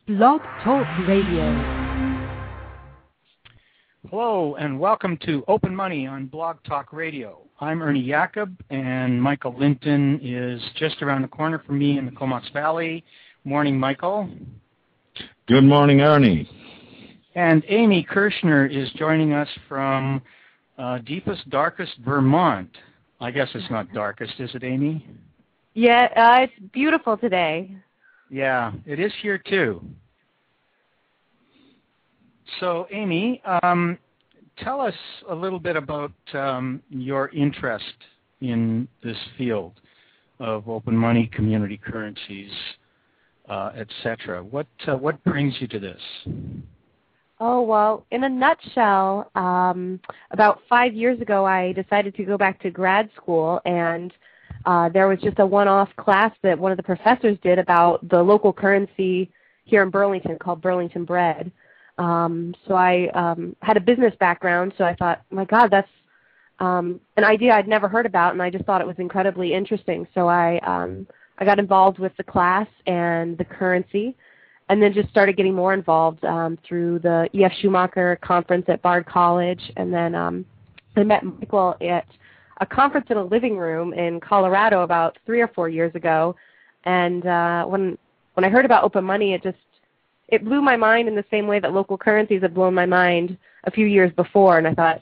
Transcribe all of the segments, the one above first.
Blog Talk Radio. Hello and welcome to Open Money on Blog Talk Radio. I'm Ernie Jacob and Michael Linton is just around the corner from me in the Comox Valley. Morning, Michael. Good morning, Ernie. And Amy Kirschner is joining us from deepest, darkest Vermont. I guess it's not darkest, is it, Amy? Yeah, it's beautiful today. Yeah, it is here too. So, Amy, tell us a little bit about your interest in this field of open money, community currencies, etc. What brings you to this? Oh, well, in a nutshell, about 5 years ago, I decided to go back to grad school, and there was just a one-off class that one of the professors did about the local currency here in Burlington called Burlington Bread. So I had a business background, so I thought, my God, that's an idea I'd never heard about, and I just thought it was incredibly interesting. So I got involved with the class and the currency, and then just started getting more involved through the E.F. Schumacher conference at Bard College, and then I met Michael at a conference in a living room in Colorado about 3 or 4 years ago, and when I heard about open money, it blew my mind in the same way that local currencies had blown my mind a few years before, and I thought,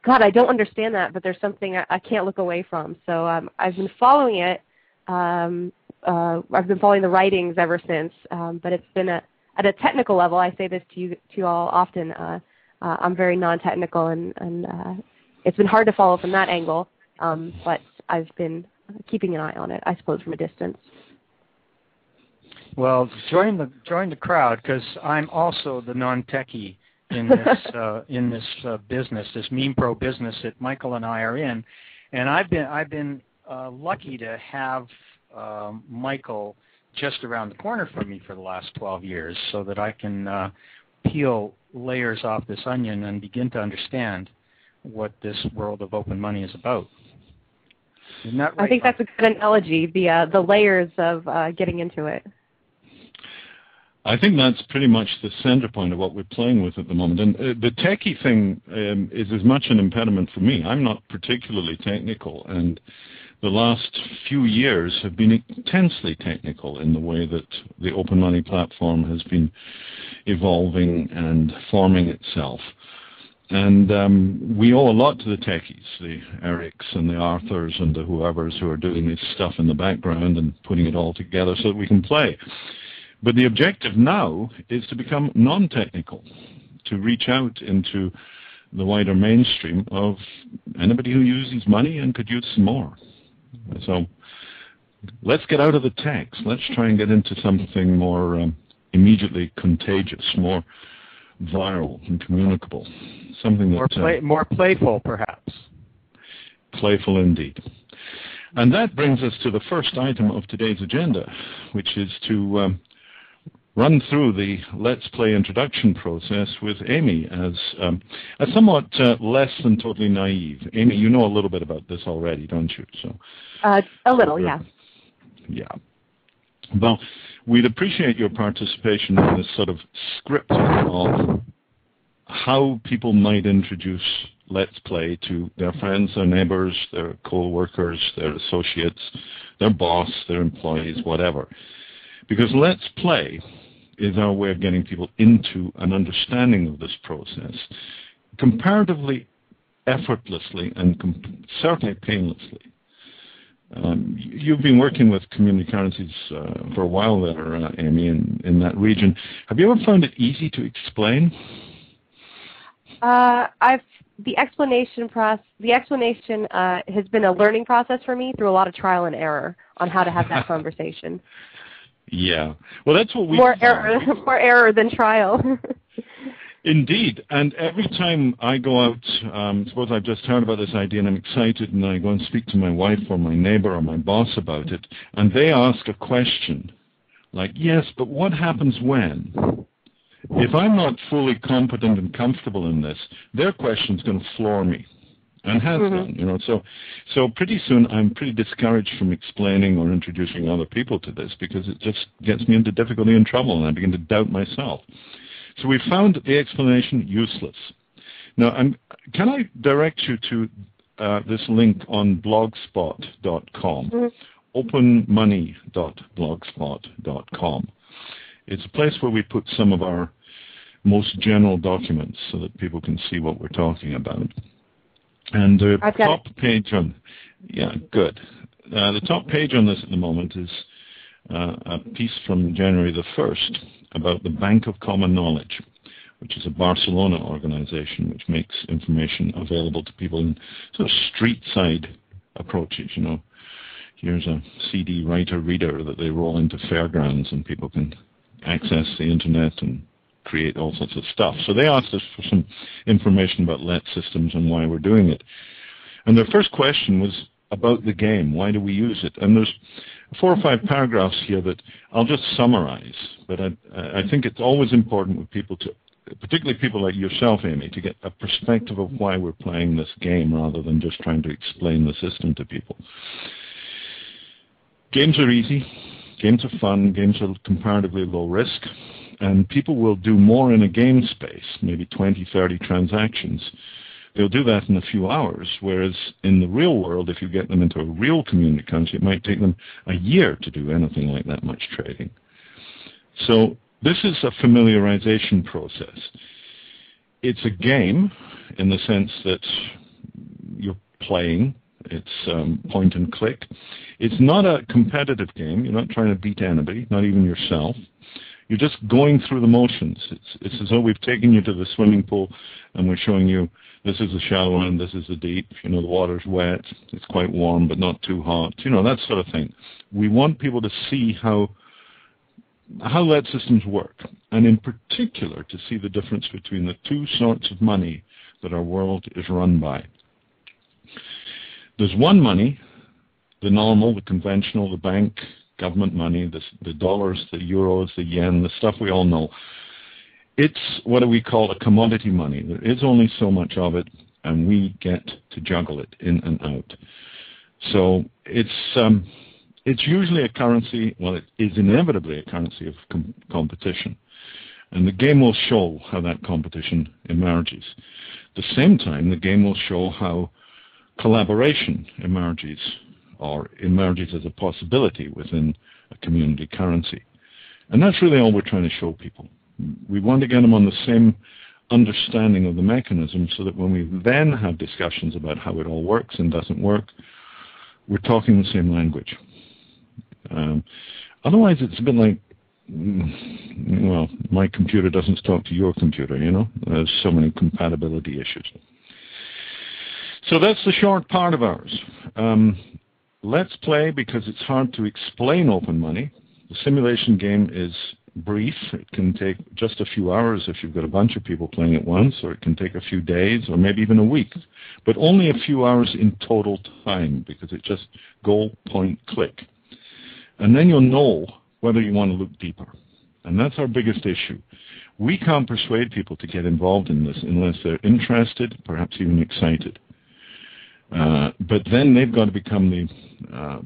God, I don't understand that, but there's something I can't look away from. So I've been following it. I've been following the writings ever since, but it's been at a technical level. I say this to you all often. I'm very non-technical, and it's been hard to follow from that angle, but I've been keeping an eye on it, I suppose, from a distance. Well, join the crowd, because I'm also the non-techie in this business, this meme pro business that Michael and I are in, and I've been lucky to have Michael just around the corner from me for the last 12 years, so that I can peel layers off this onion and begin to understand what this world of open money is about. Isn't that right? I think that's a good analogy, the layers of getting into it. I think that's pretty much the center point of what we're playing with at the moment. And the techie thing is as much an impediment for me. I'm not particularly technical, and the last few years have been intensely technical in the way that the open money platform has been evolving and forming itself. And we owe a lot to the techies, the Erics and the Arthurs and the whoever's who are doing this stuff in the background and putting it all together so that we can play. But the objective now is to become non-technical, to reach out into the wider mainstream of anybody who uses money and could use some more. So let's get out of the text. Let's try and get into something more immediately contagious, more viral and communicable. Something that more playful, perhaps. Playful indeed. And that brings us to the first item of today's agenda, which is to run through the Let's Play introduction process with Amy as a somewhat less than totally naive. Amy, you know a little bit about this already, don't you? So, a little, yeah. Yeah. Well, we'd appreciate your participation in this sort of scripting of how people might introduce Let's Play to their friends, their neighbors, their co-workers, their associates, their boss, their employees, whatever. Because Let's Play is our way of getting people into an understanding of this process comparatively effortlessly and certainly painlessly. You've been working with community currencies for a while there, Amy, in that region. Have you ever found it easy to explain? The explanation has been a learning process for me through a lot of trial and error on how to have that conversation. Yeah. Well, that's what we more error than trial. Indeed. And every time I go out, suppose I've just heard about this idea and I'm excited, and I go and speak to my wife or my neighbor or my boss about it, and they ask a question like, yes, but what happens when? If I'm not fully competent and comfortable in this, their question's going to floor me. and has done. So pretty soon I'm pretty discouraged from explaining or introducing other people to this because it just gets me into difficulty and trouble, and I begin to doubt myself. So we found the explanation useless. Now, can I direct you to this link on blogspot.com, openmoney.blogspot.com. It's a place where we put some of our most general documents so that people can see what we're talking about. And the top page on, the top page on this at the moment is a piece from January the 1st about the Bank of Common Knowledge, which is a Barcelona organization which makes information available to people in sort of street-side approaches. Here's a CD writer-reader that they roll into fairgrounds and people can access the internet and create all sorts of stuff. So they asked us for some information about let systems and why we're doing it. And their first question was about the game. Why do we use it? And there's 4 or 5 paragraphs here that I'll just summarize. But I think it's always important with people to, particularly people like yourself, Amy, to get a perspective of why we're playing this game rather than just trying to explain the system to people. Games are easy. Games are fun. Games are comparatively low risk. And people will do more in a game space, maybe 20, 30 transactions. They'll do that in a few hours, whereas in the real world, if you get them into a real community currency, it might take them a year to do anything like that much trading. So this is a familiarization process. It's a game in the sense that you're playing. It's point and click. It's not a competitive game. You're not trying to beat anybody, not even yourself. You're just going through the motions. It's as though we've taken you to the swimming pool and we're showing you this is the shallow end, this is the deep. The water's wet. It's quite warm but not too hot. That sort of thing. We want people to see how let systems work, and in particular to see the difference between the 2 sorts of money that our world is run by. There's one money, the normal, the conventional, the bank, government money, the dollars, the euros, the yen, the stuff we all know. It's what we call a commodity money. There is only so much of it, and we get to juggle it in and out. So it's usually a currency, well, it is inevitably a currency of competition. And the game will show how that competition emerges. At the same time, the game will show how collaboration emerges as a possibility within a community currency. And that's really all we're trying to show people. We want to get them on the same understanding of the mechanism so that when we then have discussions about how it all works and doesn't work, we're talking the same language. Otherwise, it's a bit like, well, my computer doesn't talk to your computer, There's so many compatibility issues. So that's the short part of ours. Let's play because it's hard to explain open money. The simulation game is brief. It can take just a few hours if you've got a bunch of people playing at once, or it can take a few days or maybe even a week, but only a few hours in total time because it's just go, point, click. And then you'll know whether you want to look deeper. And that's our biggest issue. We can't persuade people to get involved in this unless they're interested, perhaps even excited. But then they've got to become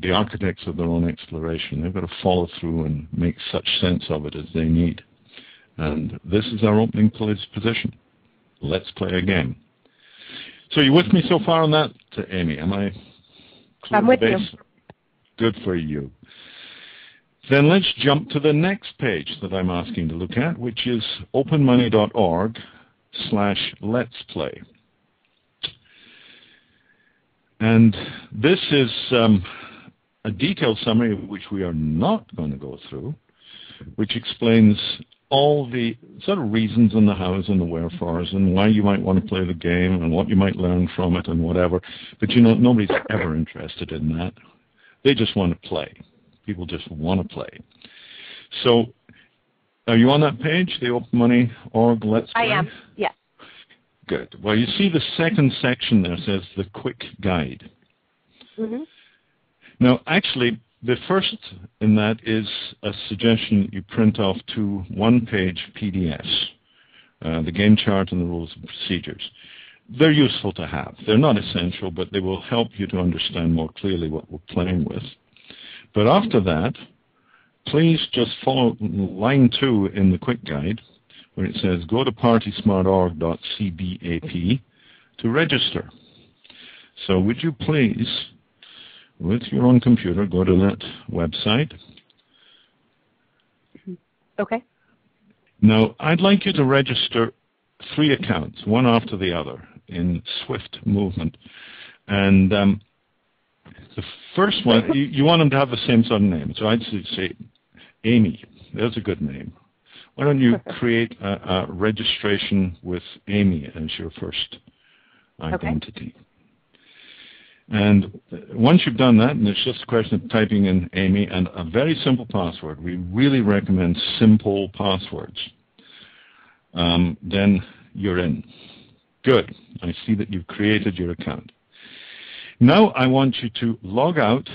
the architects of their own exploration. They've got to follow through and make such sense of it as they need. And this is our opening position. Let's play a game. So you with me so far on that, Amy? Am I clear? I'm with you. Good for you. Then let's jump to the next page that I'm asking to look at, which is openmoney.org/let's play. And this is a detailed summary of which we are not going to go through, which explains all the sort of reasons and the hows and the wherefores and why you might want to play the game and what you might learn from it and whatever. But nobody's ever interested in that. They just want to play. People just want to play. So are you on that page, the openmoney.org Let's Play? I am, yes. Good. Well, you see the second section there says the quick guide. Mm-hmm. Now, actually, the first in that is a suggestion you print off 2 one-page PDFs, the game chart and the rules and procedures. they're useful to have. They're not essential, but they will help you to understand more clearly what we're playing with. But after that, please just follow line 2 in the quick guide, where it says go to partysmartorg.cbap to register. So would you please, with your own computer, go to that website. Okay. Now, I'd like you to register 3 accounts, one after the other, in swift movement. And the first one, you want them to have the same sort of name. So I'd say Amy. There's a good name. Why don't you create a registration with Amy as your first identity? Okay. And once you've done that, and it's just a question of typing in Amy and a very simple password. We really recommend simple passwords. Then you're in. Good. I see that you've created your account. Now I want you to log out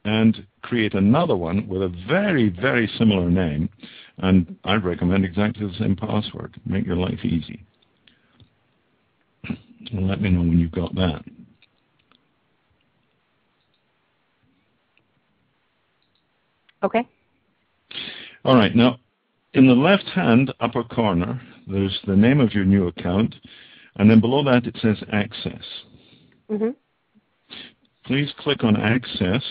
and create another one with a very, very similar name. And I'd recommend exactly the same password. Make your life easy. And let me know when you've got that. Okay. All right. Now, in the left-hand upper corner, there's the name of your new account, and then below that it says Access. Mm-hmm. Please click on Access,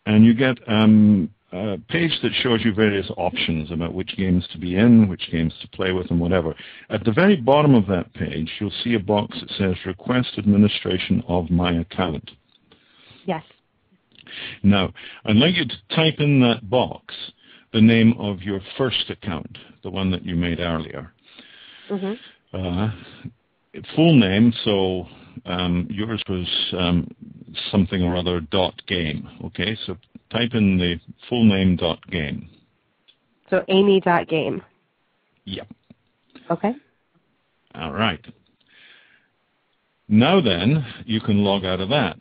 and you get a page that shows you various options about which games to be in, which games to play with, and whatever. At the very bottom of that page, you'll see a box that says Request Administration of My Account. Yes. Now, I'd like you to type in that box the name of your first account, the one that you made earlier. Mm-hmm. Full name, so yours was something or other .game. Okay, so type in the full name .game. So Amy.game. Yeah. Okay. All right. Now then, you can log out of that.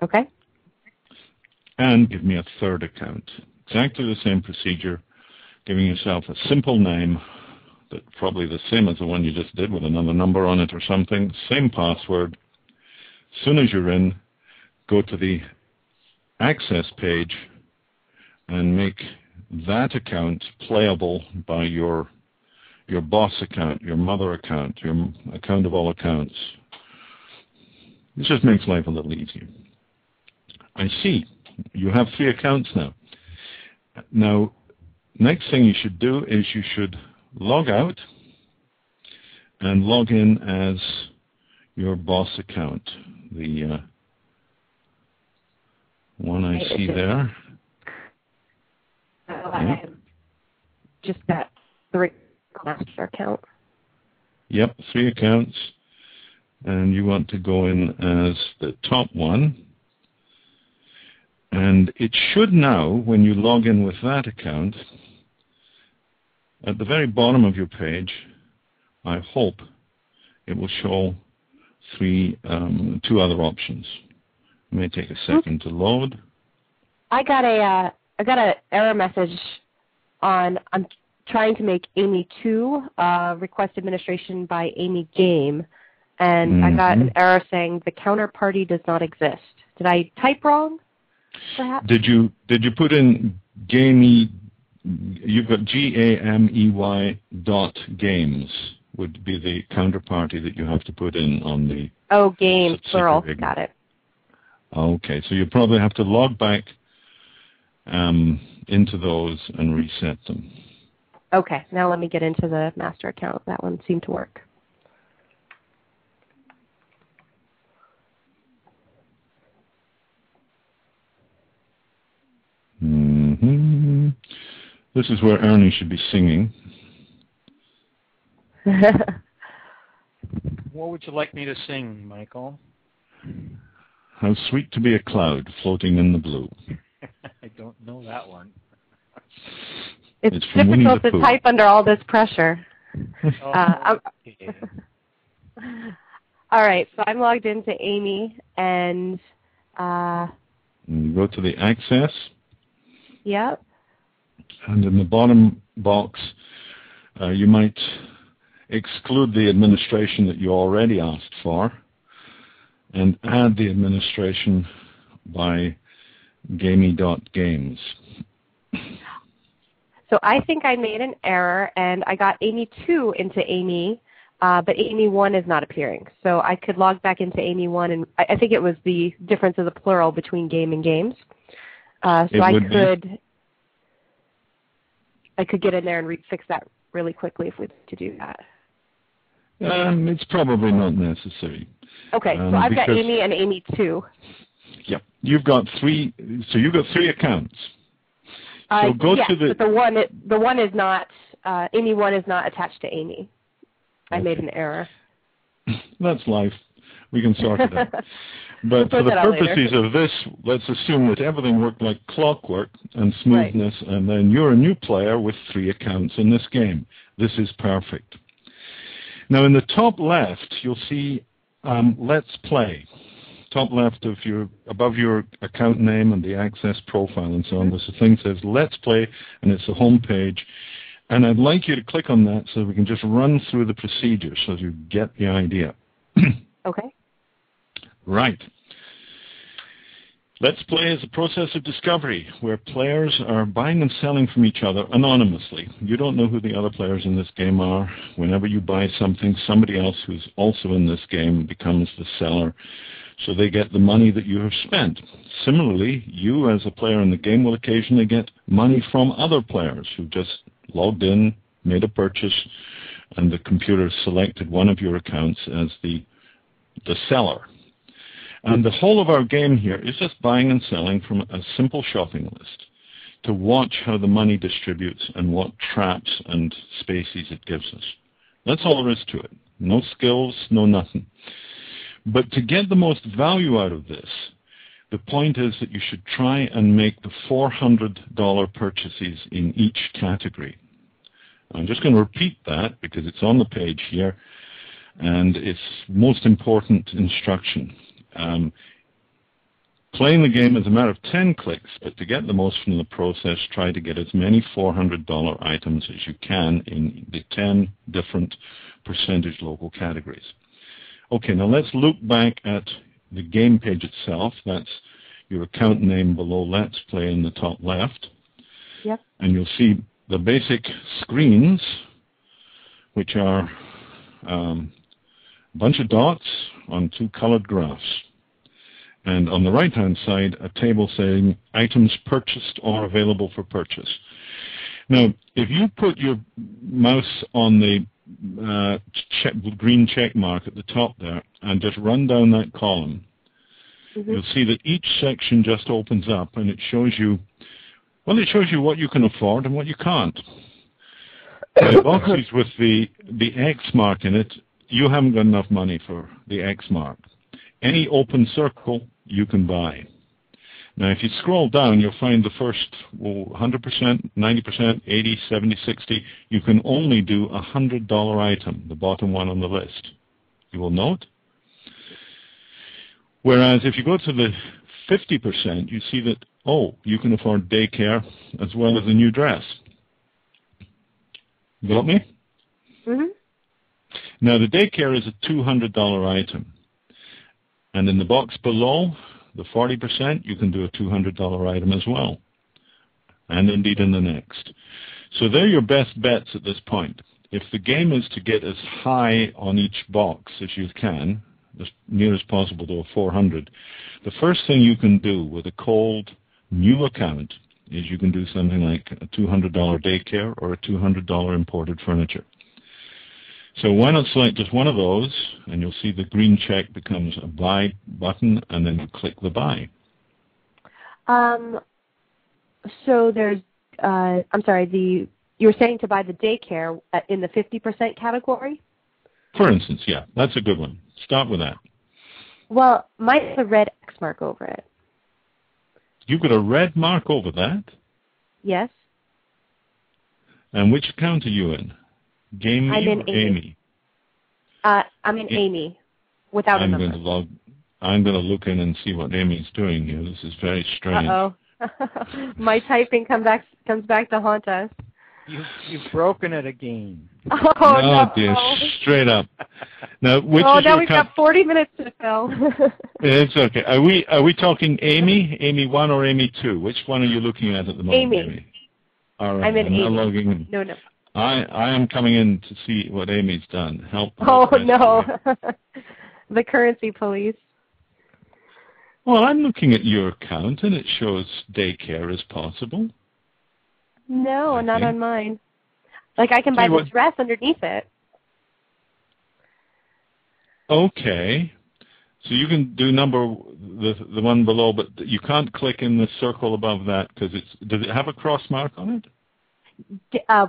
Okay. And give me a third account. Exactly the same procedure, giving yourself a simple name, that's probably the same as the one you just did with another number on it or something, same password. As soon as you're in, go to the Access page and make that account playable by your boss account, your mother account, your account of all accounts. This just makes life a little easier. I see. You have 3 accounts now. Now, next thing you should do is you should log out and log in as your boss account. The one I see there. Yeah. Just that 3 master account. Yep, 3 accounts. And you want to go in as the top one. And it should now, when you log in with that account, at the very bottom of your page, I hope it will show 2 other options. It may take a second to load. I got a error message on. I'm trying to make Amy 2 request administration by Amy game, and I got an error saying the counterparty does not exist. Did I type wrong? Perhaps? Did you put in gamey? You've got GAMEY.games would be the counterparty that you have to put in on the. Oh, game plural. Got it. Okay, so you probably have to log back into those and reset them. Okay, now let me get into the master account. That one seemed to work. Mm-hmm. This is where Ernie should be singing. What would you like me to sing, Michael? How sweet to be a cloud floating in the blue. I don't know that one. It's difficult to type under all this pressure. Oh, yeah. All right, so I'm logged into Amy, and you go to the Access. Yep. And in the bottom box, You might exclude the administration that you already asked for and add the administration by gamey.games. So I think I made an error, and I got Amy 2 into Amy, but Amy 1 is not appearing. So I could log back into Amy 1, and I think it was the difference of the plural between game and games. So I could get in there and fix that really quickly if we to do that. It's probably not necessary. Okay, so I've got Amy and Amy 2. Yep, you've got 3. So you've got 3 accounts. So go to the. But the one is not. Amy 1 is not attached to Amy. I made an error. That's life. We can sort it out. But for the purposes of this, let's assume that everything worked like clockwork and smoothness, right. And then you're a new player with 3 accounts in this game. This is perfect. Now, in the top left, you'll see Let's Play. Top left of above your account name and the access profile and so on, there's a thing that says Let's Play, and it's the home page. And I'd like you to click on that so we can just run through the procedure so you get the idea. Okay. Right. Let's Play is a process of discovery where players are buying and selling from each other anonymously. You don't know who the other players in this game are. Whenever you buy something, somebody else who's also in this game becomes the seller, so they get the money that you have spent. Similarly, you as a player in the game will occasionally get money from other players who just logged in, made a purchase, and the computer selected one of your accounts as the seller. And the whole of our game here is just buying and selling from a simple shopping list to watch how the money distributes and what traps and spaces it gives us. That's all there is to it. No skills, no nothing. But to get the most value out of this, the point is that you should try and make the $400 purchases in each category. I'm just going to repeat that because it's on the page here, and it's most important instruction. Playing the game is a matter of 10 clicks, but to get the most from the process, try to get as many $400 items as you can in the 10 different percentage local categories. Okay, now let's look back at the game page itself. That's your account name below Let's Play in the top left. Yep. And you'll see the basic screens, which are a bunch of dots on 2 colored graphs. And on the right-hand side, a table saying items purchased or available for purchase. Now, if you put your mouse on the green check mark at the top there and just run down that column, you'll see that each section just opens up and it shows you, well, it shows you what you can afford and what you can't. The boxes with the X mark in it, you haven't got enough money for the X mark. Any open circle you can buy. Now, if you scroll down, you'll find the first 100%, 90%, 80, 70, 60. You can only do a $100 item, the bottom one on the list. You will note. Whereas if you go to the 50%, you see that, oh, you can afford daycare as well as a new dress. You got me? Mm-hmm. Now, the daycare is a $200 item. And in the box below, the 40%, you can do a $200 item as well. And indeed in the next. So they're your best bets at this point. If the game is to get as high on each box as you can, as near as possible to a 400, the first thing you can do with a cold new account is you can do something like a $200 daycare or a $200 imported furniture. So why not select just one of those, and you'll see the green check becomes a buy button, and then you click the buy. So there's, I'm sorry, you were saying to buy the daycare in the 50% category? For instance, yeah, that's a good one. Start with that. Well, mine has a red X mark over it. You've got a red mark over that? Yes. And which account are you in? Gamey I'm in or Amy? I'm in Amy, without a number. I'm going to look in and see what Amy's doing here. This is very strange. Uh-oh. My typing comes back to haunt us. You've broken it again. Oh, no. Dear, straight up. Now, which is now we've got 40 minutes to fill. It's okay. Are we talking Amy 1 or Amy 2? Which one are you looking at the moment? Amy. All right. I'm in Amy. Logging in. No. I am coming in to see what Amy's done. Help. Oh, no. The currency police. Well, I'm looking at your account, and it shows daycare as possible. No, not on mine. Like, I can buy the dress underneath it. Okay. So you can do the one below, but you can't click in the circle above that because does it have a cross mark on it?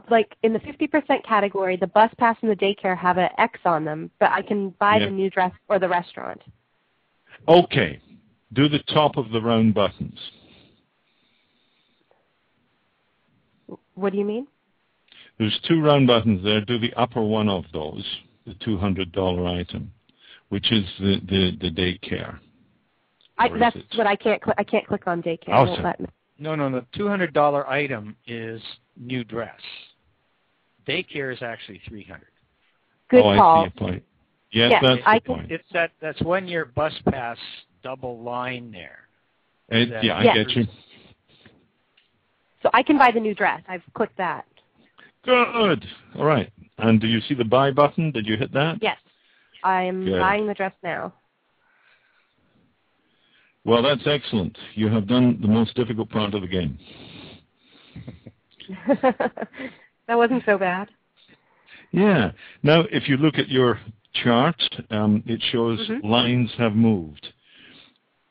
Like in the 50% category, the bus pass and the daycare have an X on them, but I can buy the new dress or the restaurant. Okay. Do the top of the round buttons. What do you mean? There's 2 round buttons there. Do the upper one of those, the $200 item, which is the daycare. That's what I can't click. I can't click on daycare. Oh, won't let me. No. The $200 item is new dress. Daycare is actually $300. Good call. I see your point. Yes, that's the point. It's that's 1 year bus pass double line there. I get you. So I can buy the new dress. I've clicked that. Good. All right. And do you see the buy button? Did you hit that? Yes. I'm buying the dress now. Well, that's excellent. You have done the most difficult part of the game. That wasn't so bad. Yeah. Now, if you look at your chart, it shows lines have moved.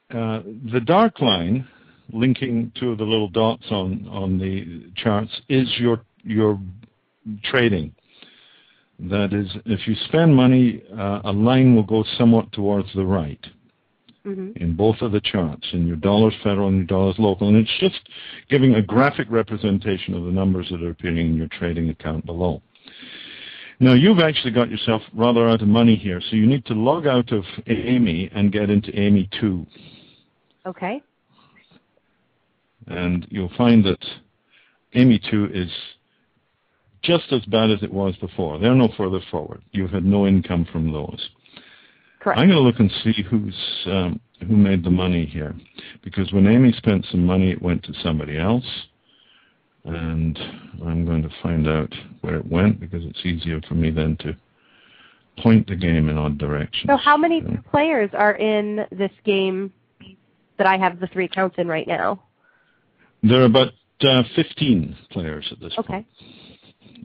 The dark line linking to the little dots on the charts is your trading. That is, if you spend money, a line will go somewhat towards the right in both of the charts, in your dollars federal and your dollars local. And it's just giving a graphic representation of the numbers that are appearing in your trading account below. Now, you've actually got yourself rather out of money here, so you need to log out of Amy and get into Amy 2. Okay. And you'll find that Amy 2 is just as bad as it was before. They're no further forward. You've had no income from those. Correct. I'm going to look and see who made the money here. Because when Amy spent some money, it went to somebody else. And I'm going to find out where it went because it's easier for me then to point the game in odd directions. So how many players are in this game that I have the 3 accounts in right now? There are about 15 players at this point. Okay.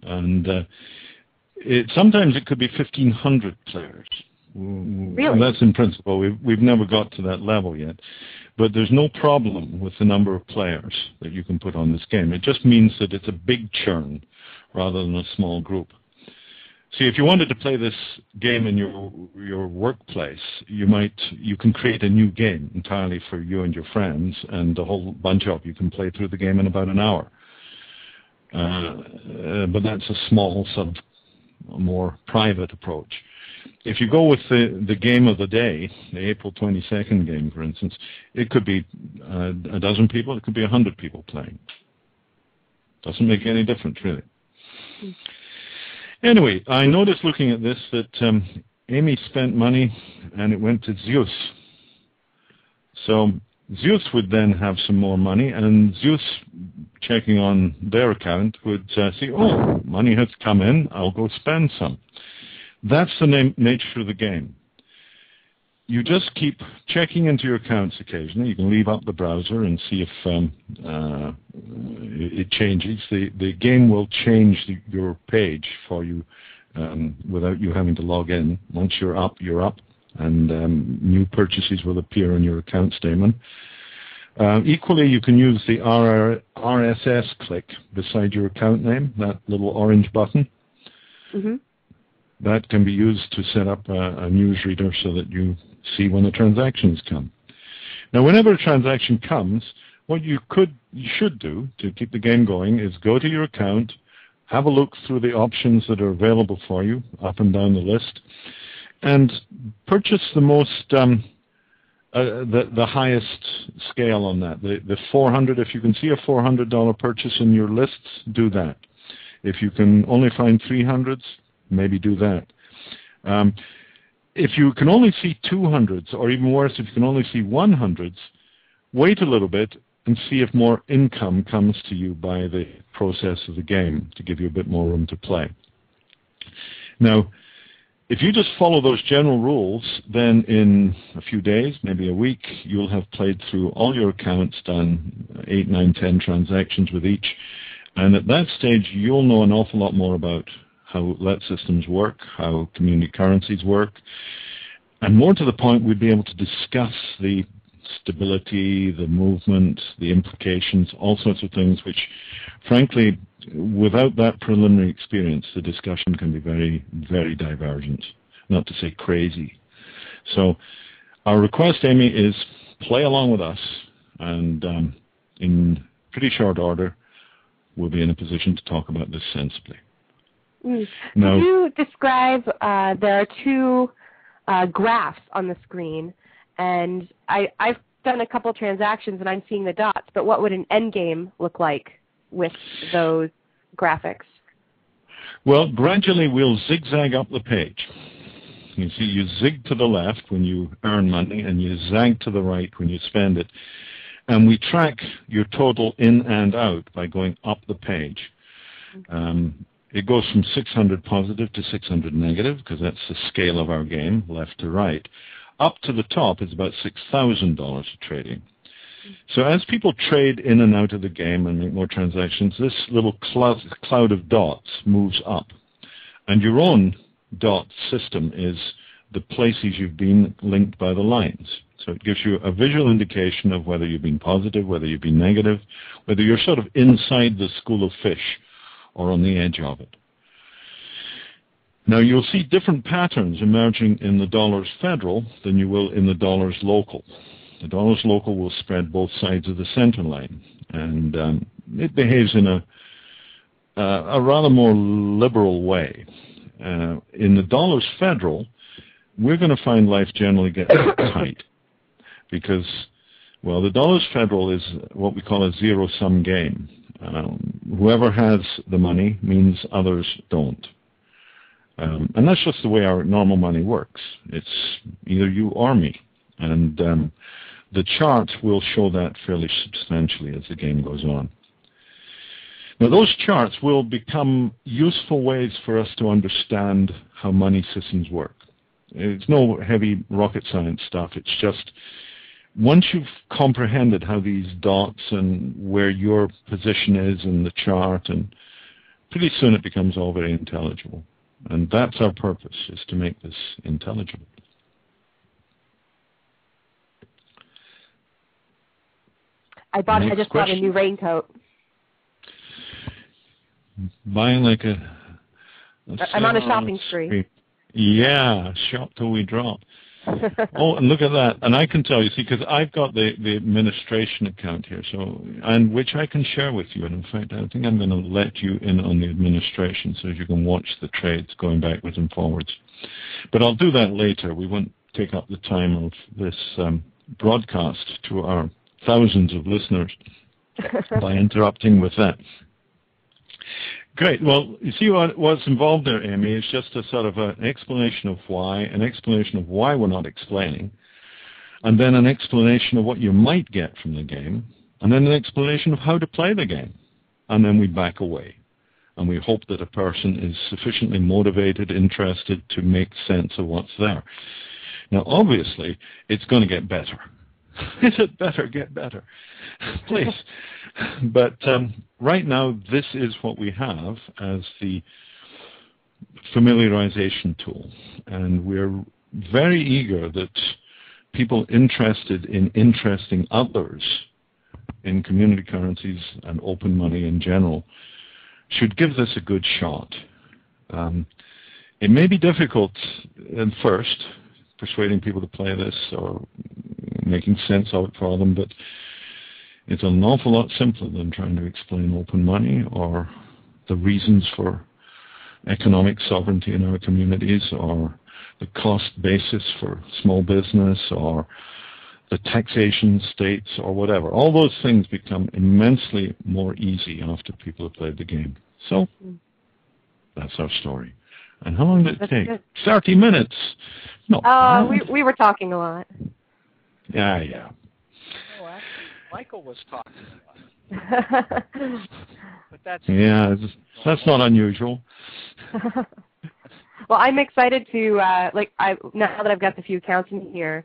And sometimes it could be 1,500 players. Really? And that's in principle. We've never got to that level yet. But there's no problem with the number of players that you can put on this game. It just means that it's a big churn rather than a small group. See, if you wanted to play this game in your workplace, you can create a new game entirely for you and your friends, and a whole bunch of you can play through the game in about an hour. But that's a small, sort of more private approach. If you go with the game of the day, the April 22nd game, for instance, it could be a dozen people, it could be 100 people playing. Doesn't make any difference, really. Anyway, I noticed looking at this that Amy spent money and it went to Zeus. So Zeus would then have some more money, and Zeus, checking on their account, would say, oh, money has come in, I'll go spend some. That's the nature of the game. You just keep checking into your accounts occasionally. You can leave up the browser and see if it changes. The game will change your page for you without you having to log in. Once you're up, and new purchases will appear on your account statement. Equally, you can use the RSS click beside your account name, that little orange button. Mm-hmm. That can be used to set up a newsreader so that you see when the transactions come. Now, whenever a transaction comes, what you should do to keep the game going is go to your account, have a look through the options that are available for you up and down the list, and purchase the most the highest scale on that. The 400. If you can see a $400 purchase in your lists, do that. If you can only find 300s, maybe do that. If you can only see 200s, or even worse, if you can only see 100s, wait a little bit and see if more income comes to you by the process of the game to give you a bit more room to play. Now, if you just follow those general rules, then in a few days, maybe a week, you'll have played through all your accounts, done 8, 9, 10 transactions with each, and at that stage, you'll know an awful lot more about how let systems work, how community currencies work, and more to the point, we'd be able to discuss the stability, the movement, the implications, all sorts of things which, frankly, without that preliminary experience, the discussion can be very, very divergent, not to say crazy. So our request, Amy, is play along with us, and in pretty short order, we'll be in a position to talk about this sensibly. Now, could you describe, there are two graphs on the screen, and I've done a couple transactions and I'm seeing the dots, but what would an end game look like with those graphics? Well, gradually we'll zigzag up the page. You see, you zig to the left when you earn money, and you zag to the right when you spend it. And we track your total in and out by going up the page. It goes from 600 positive to 600 negative, because that's the scale of our game, left to right. Up to the top is about $6,000 of trading. So as people trade in and out of the game and make more transactions, this little cloud of dots moves up. And your own dot system is the places you've been linked by the lines. So it gives you a visual indication of whether you've been positive, whether you've been negative, whether you're sort of inside the school of fish or on the edge of it. Now, you'll see different patterns emerging in the dollars federal than you will in the dollars local. The dollars local will spread both sides of the center line, and it behaves in a rather more liberal way. In the dollars federal, we're going to find life generally gets tight because, well, the dollars federal is what we call a zero-sum game. Whoever has the money means others don't. And that's just the way our normal money works. It's either you or me. And the chart will show that fairly substantially as the game goes on. Now, those charts will become useful ways for us to understand how money systems work. It's no heavy rocket science stuff. It's just once you've comprehended how these dots and where your position is in the chart, and pretty soon it becomes all very intelligible. And that's our purpose, is to make this intelligible. I just bought a new raincoat. Buying like I'm on a shopping spree. Yeah, shop till we drop. Oh, and look at that. And I can tell you, see, because I've got the administration account here, so, and which I can share with you. And in fact, I think I'm going to let you in on the administration so you can watch the trades going backwards and forwards. But I'll do that later. We won't take up the time of this broadcast to our thousands of listeners by interrupting with that. Great. Well, you see what's involved there, Amy, is just a sort of an explanation of why we're not explaining, and then an explanation of what you might get from the game, and then an explanation of how to play the game. And then we back away. And we hope that a person is sufficiently motivated, interested to make sense of what's there. Now, obviously, it's going to get better. It better get better. Please. But right now, this is what we have as the familiarization tool. And we're very eager that people interested in interesting others in community currencies and open money in general should give this a good shot. It may be difficult at first, persuading people to play this or making sense of it for them, but it's an awful lot simpler than trying to explain open money or the reasons for economic sovereignty in our communities or the cost basis for small business or the taxation states or whatever. All those things become immensely more easy after people have played the game. So That's our story. And how long did it take? Good. 30 minutes. No. We were talking a lot. Yeah. Oh, actually, Michael was talking a lot. But that's not unusual. Well, I'm excited to now that I've got the few accounts in here,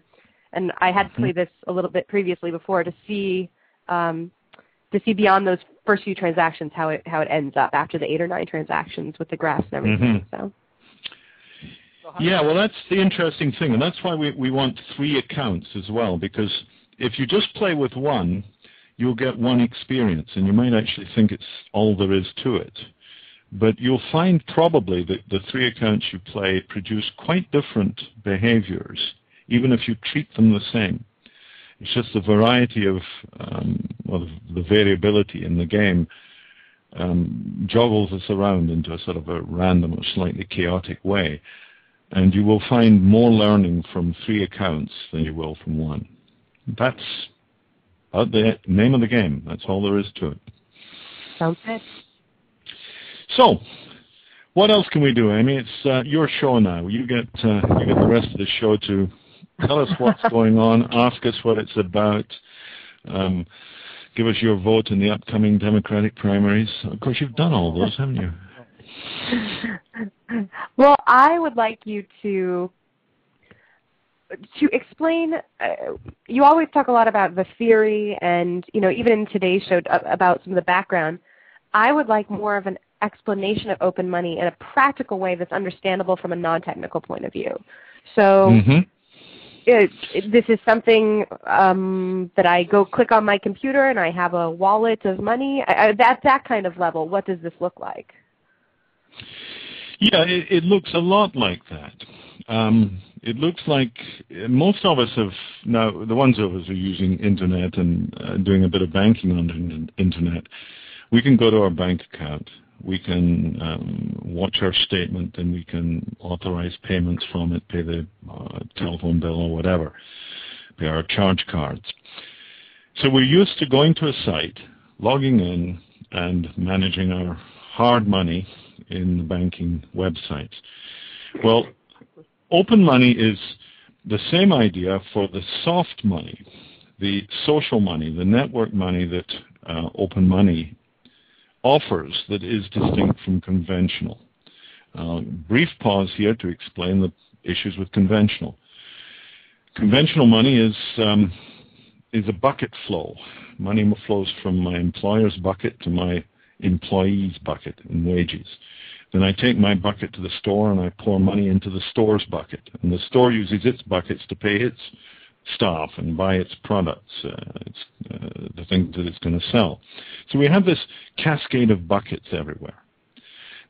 and I had played this a little bit previously before to see beyond those first few transactions how it ends up after the 8 or 9 transactions with the graphs and everything. So. Yeah, well, that's the interesting thing, and that's why we want 3 accounts as well, because if you just play with one, you'll get one experience, and you might actually think it's all there is to it. But you'll find probably that the 3 accounts you play produce quite different behaviors, even if you treat them the same. It's just the variety of, the variability in the game joggles us around into a sort of a random or slightly chaotic way. And you will find more learning from 3 accounts than you will from one. That's the name of the game. That's all there is to it. Sounds good. So, what else can we do, Amy? It's your show now. You get the rest of the show to tell us what's going on, ask us what it's about, give us your vote in the upcoming Democratic primaries. Of course, you've done all those, haven't you? Well, I would like you to explain. You always talk a lot about the theory, and even in today's show about some of the background. I would like more of an explanation of open money in a practical way that's understandable from a non-technical point of view. So. This is something that I go click on my computer and I have a wallet of money. That's that kind of level. What does this look like? Yeah, it looks a lot like that. It looks like most of us have, now the ones of us who are using Internet and doing a bit of banking on the Internet, we can go to our bank account. We can watch our statement, and we can authorize payments from it, pay the telephone bill or whatever, pay our charge cards. So we're used to going to a site, logging in, and managing our hard money in the banking websites. Well, open money is the same idea for the soft money, the social money, the network money that open money offers that is distinct from conventional. Brief pause here to explain the issues with conventional. Conventional money is a bucket flow. Money flows from my employer's bucket to my employee's bucket in wages. Then I take my bucket to the store and I pour money into the store's bucket. And the store uses its buckets to pay its staff and buy its products, the things that it's going to sell. So we have this cascade of buckets everywhere.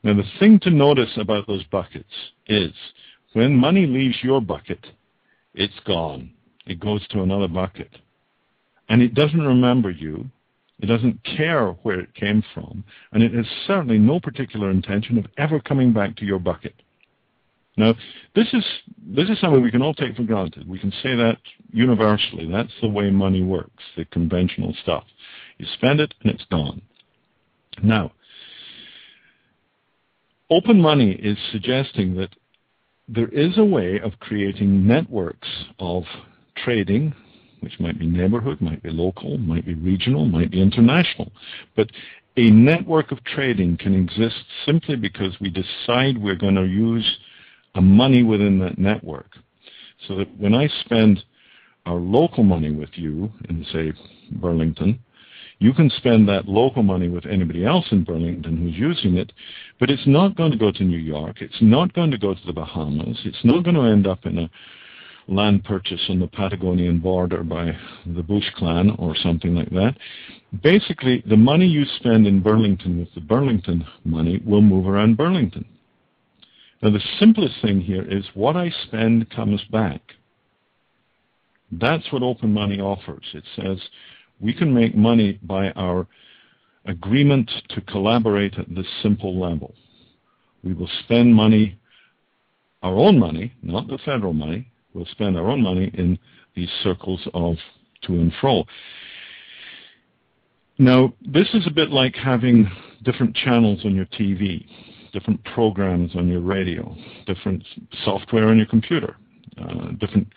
Now the thing to notice about those buckets is when money leaves your bucket, it's gone. It goes to another bucket. And it doesn't remember you. It doesn't care where it came from. And it has certainly no particular intention of ever coming back to your bucket. Now, this is something we can all take for granted. We can say that universally. That's the way money works, the conventional stuff. You spend it, and it's gone. Now, open money is suggesting that there is a way of creating networks of trading, which might be neighborhood, might be local, might be regional, might be international. But a network of trading can exist simply because we decide we're going to use a money within that network. So that when I spend our local money with you in, say, Burlington, you can spend that local money with anybody else in Burlington who's using it, but it's not going to go to New York. It's not going to go to the Bahamas. It's not going to end up in a land purchase on the Patagonian border by the Bush clan or something like that. Basically, the money you spend in Burlington with the Burlington money will move around Burlington. Now, the simplest thing here is what I spend comes back. That's what open money offers. It says we can make money by our agreement to collaborate at this simple level. We will spend money, our own money, not the federal money. We'll spend our own money in these circles of to and fro. Now, this is a bit like having different channels on your TV. different programs on your radio, different software on your computer, different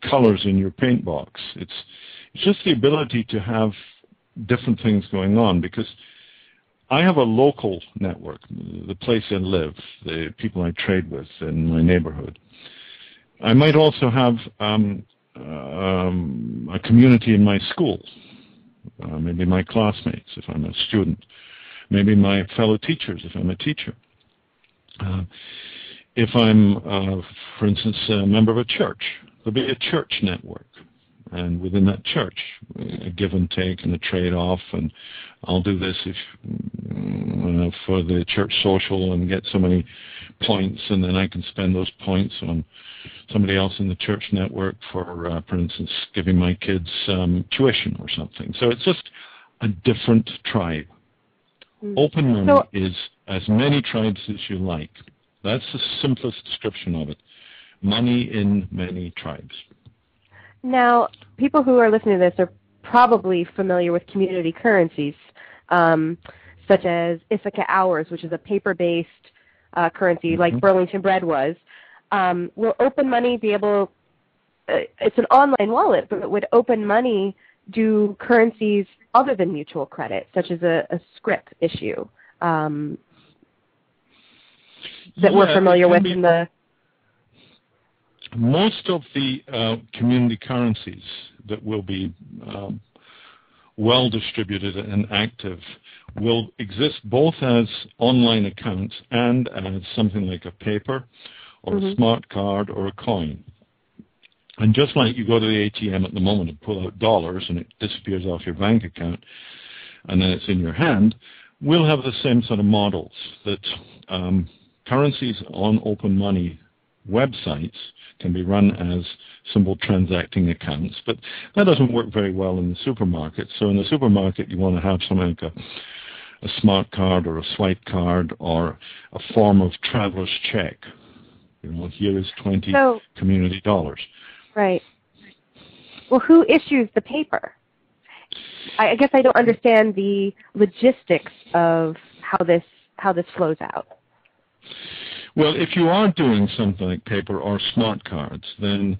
colors in your paint box. It's just the ability to have different things going on, because I have a local network, the place I live, the people I trade with in my neighborhood. I might also have a community in my school, maybe my classmates if I'm a student, maybe my fellow teachers if I'm a teacher. If I'm, for instance, a member of a church, there'll be a church network. And within that church, a give and take and a trade-off, and I'll do this if for the church social and get so many points, and then I can spend those points on somebody else in the church network for instance, giving my kids tuition or something. So it's just a different tribe. Open money is as many tribes as you like. That's the simplest description of it. Money in many tribes. Now, people who are listening to this are probably familiar with community currencies, such as Ithaca Hours, which is a paper-based currency like Burlington Bread was. Will Open Money be able, it's an online wallet, but would Open Money do currencies other than mutual credit, such as a script issue that we're familiar with in the... Most of the community currencies that will be well distributed and active will exist both as online accounts and as something like a paper or a smart card or a coin. And just like you go to the ATM at the moment and pull out dollars and it disappears off your bank account and then it's in your hand, we'll have the same sort of models that currencies on Open Money websites can be run as simple transacting accounts, but that doesn't work very well in the supermarket. So in the supermarket, you want to have something like a smart card or a swipe card or a form of traveler's check. You know, here is 20 community dollars. Right. Well, who issues the paper? I guess I don't understand the logistics of how this flows out. Well, if you are doing something like paper or smart cards, then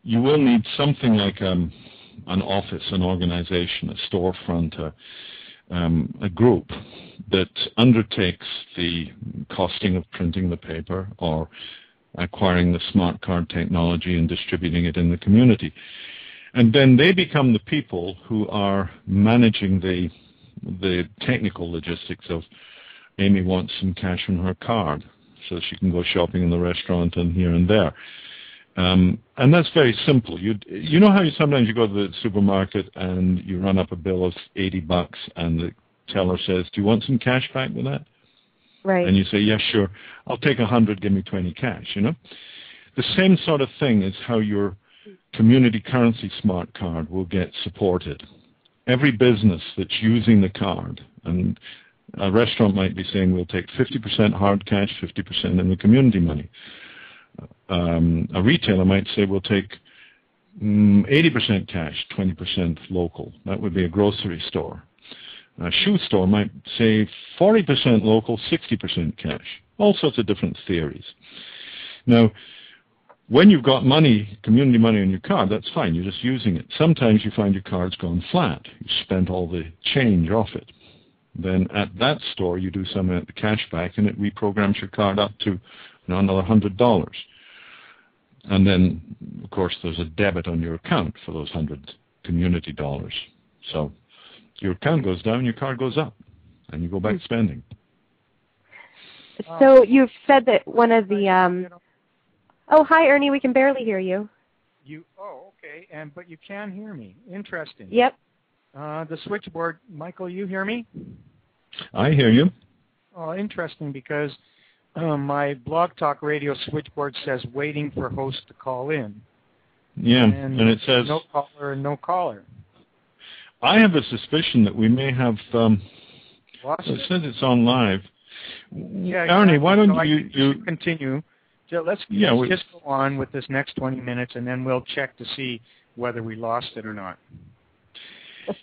you will need something like an office, an organization, a storefront, a group that undertakes the costing of printing the paper or acquiring the smart card technology and distributing it in the community. And then they become the people who are managing the technical logistics of Amy wants some cash on her card so she can go shopping in the restaurant and here and there. And that's very simple. You know how sometimes you go to the supermarket and you run up a bill of $80 and the teller says, do you want some cash back with that? Right. And you say, yeah, sure. I'll take 100, give me 20 cash, you know? The same sort of thing is how your community currency smart card will get supported. Every business that's using the card, and a restaurant might be saying we'll take 50% hard cash, 50% in the community money. A retailer might say we'll take 80% cash, 20% local. That would be a grocery store. A shoe store might say 40% local, 60% cash. All sorts of different theories. Now, when you've got money, community money on your card, that's fine. You're just using it. Sometimes you find your card's gone flat. You spent all the change off it. Then at that store, you do something at the cashback, and it reprograms your card up to another $100. And then, of course, there's a debit on your account for those 100 community dollars. So your account goes down, your card goes up, and you go back spending. So you've said that one of the... Oh, hi, Ernie. We can barely hear you. Oh, okay. But you can hear me. Interesting. Yep. The switchboard, Michael, you hear me? I hear you. Oh, interesting, because my BlogTalkRadio switchboard says waiting for host to call in. Yeah, and it says... No caller, no caller. I have a suspicion that we may have... it says it's on live. Yeah, Ernie, why don't you continue? So let's just go on with this next 20 minutes, and then we'll check to see whether we lost it or not.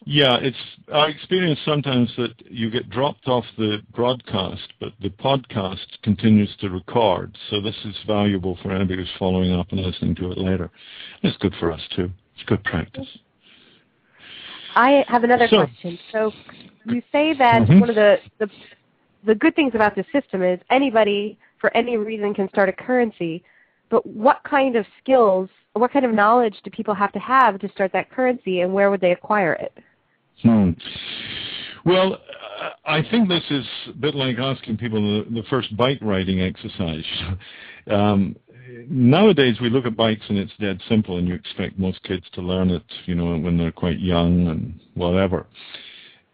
Yeah, it's our experience sometimes that you get dropped off the broadcast, but the podcast continues to record. So this is valuable for anybody who's following up and listening to it later. It's good for us too. It's good practice. I have another question. So you say that one of the good things about this system is anybody, for any reason, can start a currency. But what kind of skills, what kind of knowledge do people have to start that currency, and where would they acquire it? Well, I think this is a bit like asking people the first bike riding exercise. Nowadays, we look at bikes and it's dead simple, and you expect most kids to learn it, when they're quite young and whatever.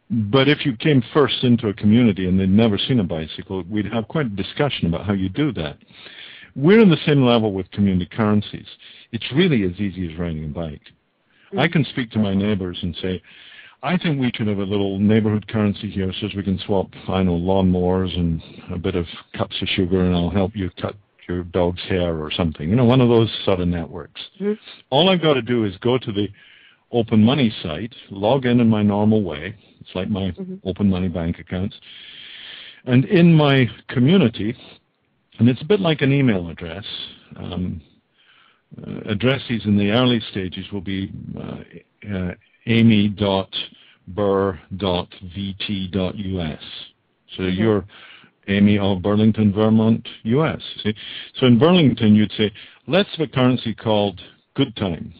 But if you came first into a community and they'd never seen a bicycle, we'd have quite a discussion about how you do that. We're on the same level with community currencies. It's really as easy as riding a bike. I can speak to my neighbors and say, I think we should have a little neighborhood currency here so we can swap, lawnmowers and a bit of cups of sugar, and I'll help you cut your dog's hair or something. One of those sort of networks. All I've got to do is go to the Open Money site, log in my normal way. It's like my Open Money bank accounts. And in my community, and it's a bit like an email address, addresses in the early stages will be amy.burr.vt.us. So you're Amy of Burlington, Vermont, US. See? So in Burlington, you'd say, let's have a currency called Good Time.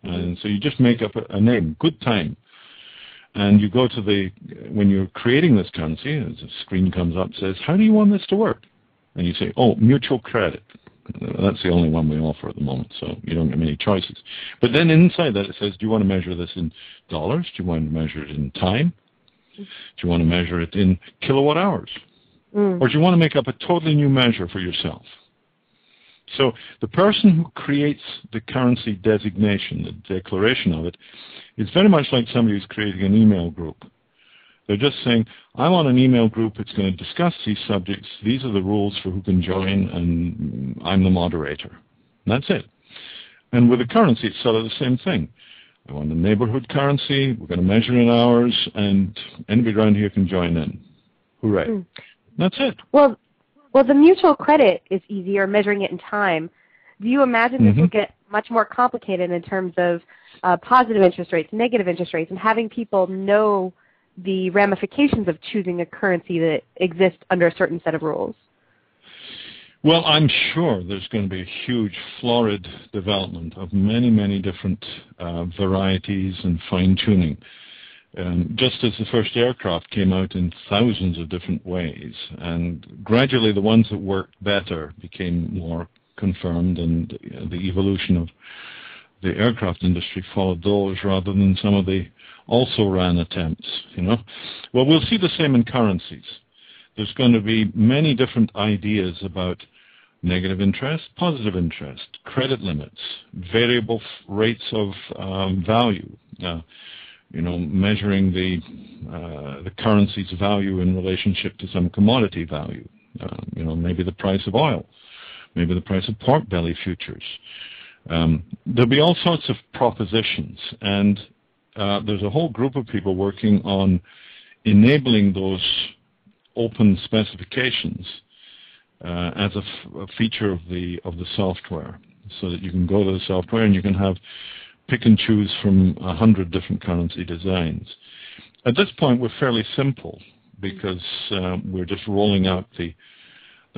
And so you just make up a name, Good Time. And you go to when you're creating this currency, as a screen comes up, says, how do you want this to work? And you say, mutual credit. That's the only one we offer at the moment, so you don't get many choices. But then inside that it says, do you want to measure this in dollars? Do you want to measure it in time? Do you want to measure it in kilowatt hours? Or do you want to make up a totally new measure for yourself? So the person who creates the currency designation, the declaration of it, is very much like somebody who's creating an email group. They're just saying, I want an email group that's going to discuss these subjects. These are the rules for who can join, and I'm the moderator. And that's it. And with a currency, it's sort of the same thing. I want a neighborhood currency. We're going to measure in hours, and anybody around here can join in. Hooray. That's it. Well, the mutual credit is easier, measuring it in time. Do you imagine this will get much more complicated in terms of positive interest rates, negative interest rates, and having people know the ramifications of choosing a currency that exists under a certain set of rules? Well, I'm sure there's going to be a huge, florid development of many, many different varieties and fine-tuning. Just as the first aircraft came out in thousands of different ways, and gradually the ones that worked better became more confirmed, and the evolution of the aircraft industry followed those rather than some of the also-ran attempts, Well, we'll see the same in currencies. There's going to be many different ideas about negative interest, positive interest, credit limits, variable rates of value, measuring the currency's value in relationship to some commodity value, maybe the price of oil, maybe the price of pork belly futures. There'll be all sorts of propositions, and there's a whole group of people working on enabling those open specifications as a feature of the software, so that you can go to the software and you can have pick and choose from 100 different currency designs. At this point, we're fairly simple because we're just rolling out the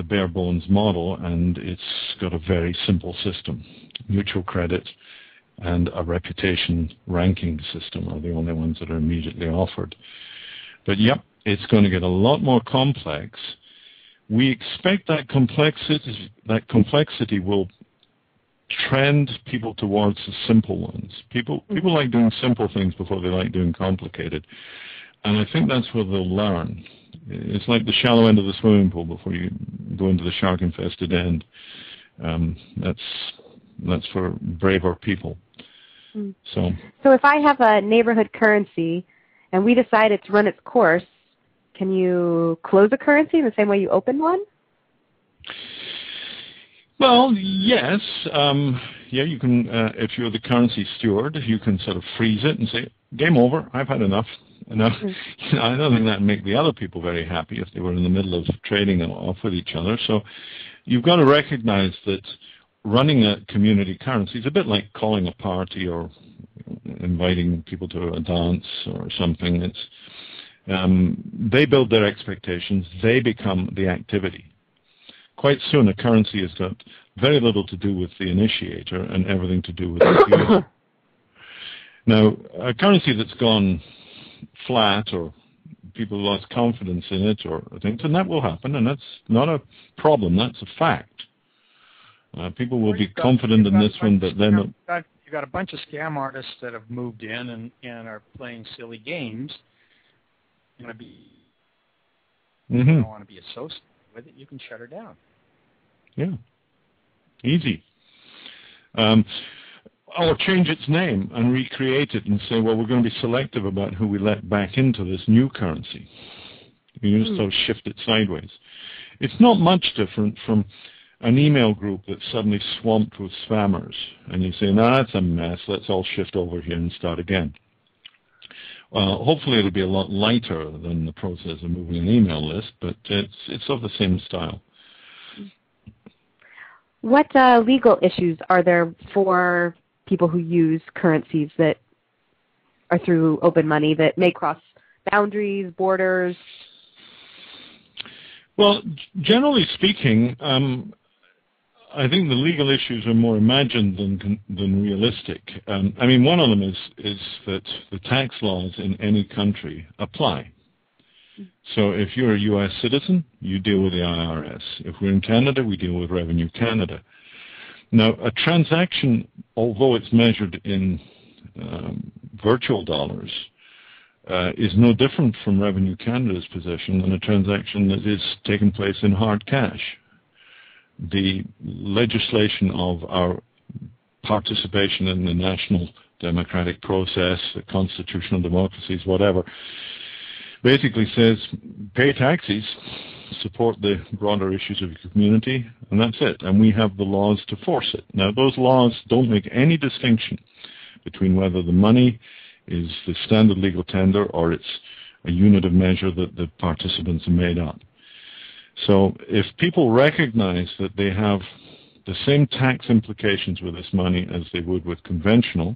bare bones model, and it's got a very simple system. Mutual credit and a reputation ranking system are the only ones that are immediately offered. But yep, it's going to get a lot more complex. We expect that complexity will trend people towards the simple ones. People like doing simple things before they like doing complicated. And I think that's where they'll learn. It's like the shallow end of the swimming pool before you go into the shark-infested end. That's for braver people. So if I have a neighborhood currency and we decide it's run its course, can you close a currency in the same way you open one? Well, yes. Yeah, you can, if you're the currency steward, you can sort of freeze it and say, game over, I've had enough. Now, I don't think that would make the other people very happy if they were in the middle of trading off with each other. So you've got to recognize that running a community currency is a bit like calling a party or inviting people to a dance or something. It's they build their expectations, they become the activity. Quite soon a currency has got very little to do with the initiator and everything to do with the user. Now, a currency that's gone flat or people lost confidence in it or things, and that will happen, and that's not a problem, that's a fact. People will be confident in this one, but then... You've got a bunch of scam artists that have moved in and are playing silly games. You want to be... You don't want to be associated with it, you can shut her down. Yeah. Easy. Or change its name and recreate it and say, well, we're going to be selective about who we let back into this new currency. You just sort of shift it sideways. It's not much different from an email group that's suddenly swamped with spammers. And you say, no, that's a mess. Let's all shift over here and start again. Hopefully it'll be a lot lighter than the process of moving an email list, but it's of the same style. What legal issues are there for people who use currencies that are through open money that may cross boundaries, borders? Well, generally speaking, I think the legal issues are more imagined than realistic. I mean, one of them is that the tax laws in any country apply. So if you're a U.S. citizen, you deal with the IRS. If we're in Canada, we deal with Revenue Canada. Now, a transaction, although it's measured in virtual dollars, is no different from Revenue Canada's position than a transaction that is taking place in hard cash. The legislation of our participation in the national democratic process, the constitutional democracies, whatever, basically says pay taxes, support the broader issues of your community, and that's it. And we have the laws to force it. Now, those laws don't make any distinction between whether the money is the standard legal tender or it's a unit of measure that the participants have made up. So if people recognize that they have the same tax implications with this money as they would with conventional,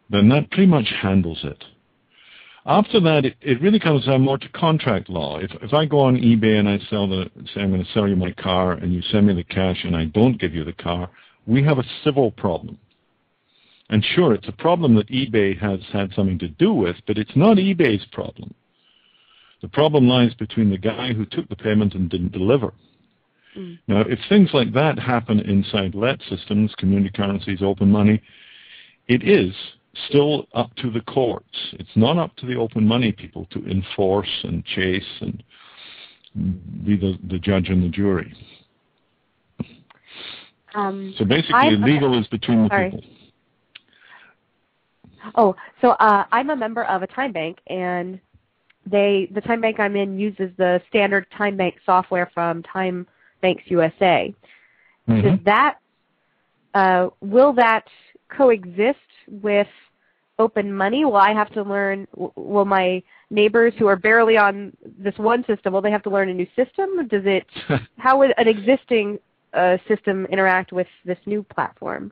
then that pretty much handles it. After that, it really comes down more to contract law. If I go on eBay and I say I'm going to sell you my car and you send me the cash and I don't give you the car, we have a civil problem. And sure, it's a problem that eBay has had something to do with, but it's not eBay's problem. The problem lies between the guy who took the payment and didn't deliver. Now, if things like that happen inside let systems, community currencies, open money, it is still up to the courts. It's not up to the open money people to enforce and chase and be the judge and the jury. So basically, legal is between the people. Oh, so I'm a member of a time bank, and the time bank I'm in uses the standard time bank software from Time Banks USA. Does that will that coexist with open money? Will I have to learn? Will my neighbors who are barely on this one system, will they have to learn a new system? Does it? How would an existing system interact with this new platform?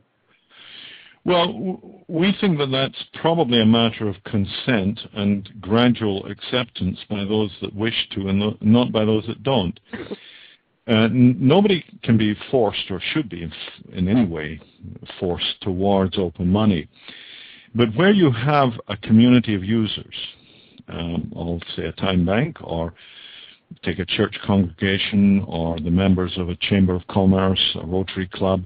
Well, we think that that's probably a matter of consent and gradual acceptance by those that wish to and not by those that don't. Nobody can be forced or should be in any way forced towards open money. But where you have a community of users, of say a time bank, or take a church congregation, or the members of a chamber of commerce, a Rotary Club,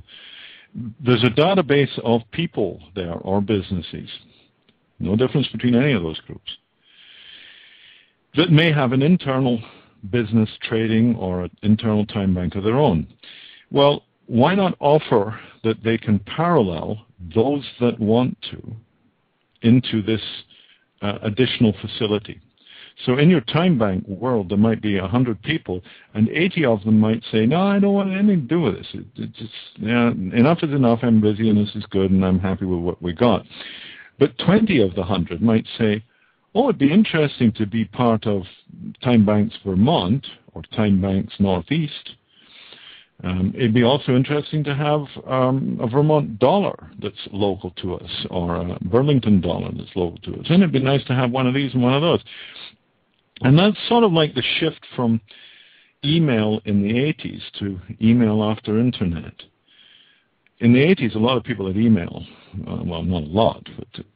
there's a database of people there, or businesses, no difference between any of those groups, that may have an internal business trading or an internal time bank of their own. Well, why not offer that they can parallel those that want to into this additional facility? So in your time bank world, there might be 100 people, and 80 of them might say, no, I don't want anything to do with this. It's just, enough is enough, I'm busy, and this is good, and I'm happy with what we got. But 20 of the 100 might say, oh, it'd be interesting to be part of Time Banks Vermont or Time Banks Northeast. It'd be also interesting to have a Vermont dollar that's local to us, or a Burlington dollar that's local to us. And it'd be nice to have one of these and one of those. And that's sort of like the shift from email in the 80s to email after Internet. In the 80s, a lot of people had email. Well, not a lot,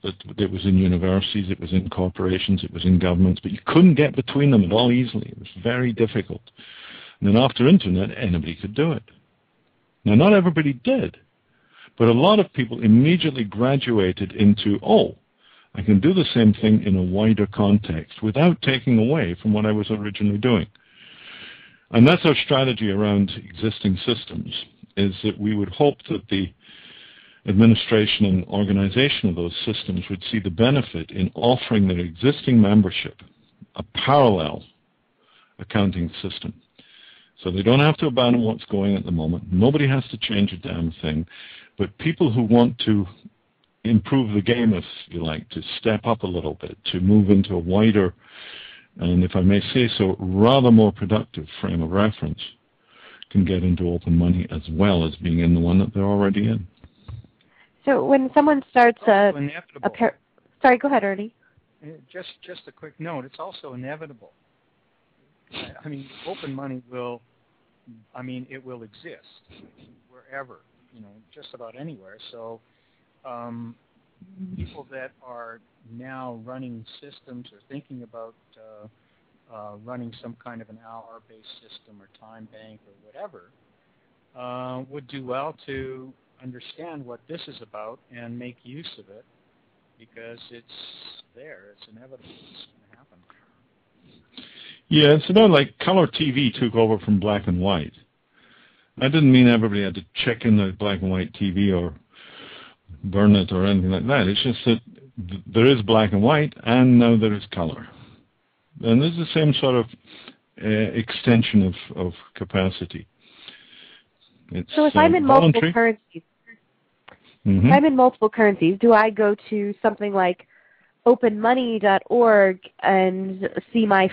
but it was in universities, it was in corporations, it was in governments, but you couldn't get between them at all easily. It was very difficult. And then after Internet, anybody could do it. Now, not everybody did, but a lot of people immediately graduated into, oh, I can do the same thing in a wider context without taking away from what I was originally doing. And that's our strategy around existing systems, is that we would hope that the administration and organization of those systems would see the benefit in offering their existing membership a parallel accounting system. So they don't have to abandon what's going at the moment. Nobody has to change a damn thing. But people who want to improve the game, if you like, to step up a little bit, to move into a wider, and if I may say so, rather more productive frame of reference, can get into open money as well as being in the one that they're already in. So when someone starts sorry, go ahead, Ernie. Just a quick note. It's also inevitable. I mean, open money will exist wherever, just about anywhere. So people that are now running systems or thinking about running some kind of an hour-based system or time bank or whatever would do well to understand what this is about and make use of it, because it's there. It's inevitable. It's going to happen. Yeah, it's about like color TV took over from black and white. That didn't mean everybody had to check in the black and white TV or burn it or anything like that. It's just that there is black and white, and now there is color. And this is the same sort of extension of capacity. It's so if I'm in multiple currencies, if I'm in multiple currencies, do I go to something like openmoney.org and see my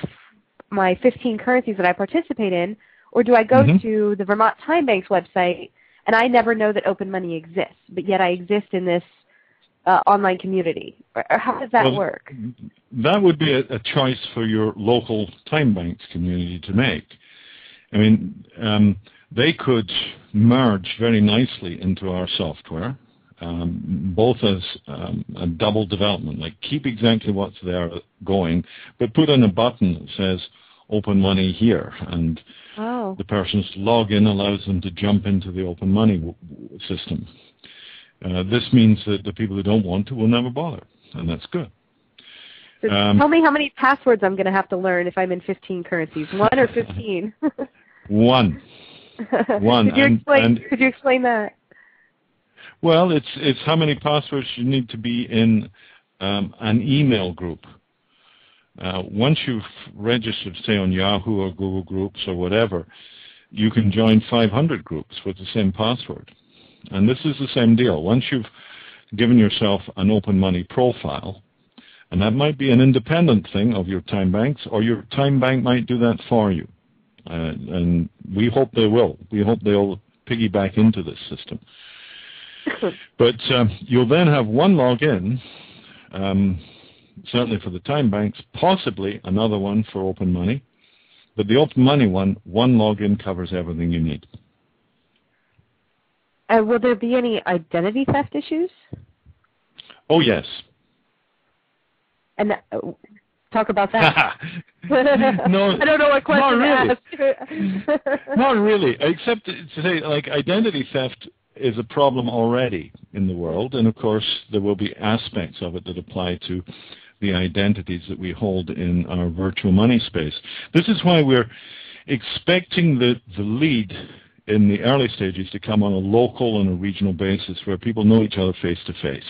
15 currencies that I participate in, or do I go to the Vermont Time Bank's website and I never know that open money exists, but yet I exist in this online community? Or how does that work? That would be a choice for your local time banks community to make. I mean, they could merge very nicely into our software, both as a double development, like keep exactly what's there going, but put in a button that says open money here, and the person's login allows them to jump into the open money system. This means that the people who don't want to will never bother, and that's good. So tell me how many passwords I'm going to have to learn if I'm in 15 currencies. 1 or 15? One. Could you explain that? Well, it's how many passwords you need to be in an email group. Once you've registered, say, on Yahoo or Google Groups or whatever, you can join 500 groups with the same password. And this is the same deal. Once you've given yourself an open money profile, and that might be an independent thing of your time banks, or your time bank might do that for you. And we hope they will. We hope they'll piggyback into this system. But you'll then have one login, certainly for the time banks, possibly another one for open money. But the open money one login covers everything you need. Will there be any identity theft issues? Oh, yes. And talk about that. No, I don't know what question to ask. Not really, except to say, like, identity theft is a problem already in the world, and of course there will be aspects of it that apply to the identities that we hold in our virtual money space. This is why we're expecting the lead in the early stages to come on a local and a regional basis where people know each other face to face.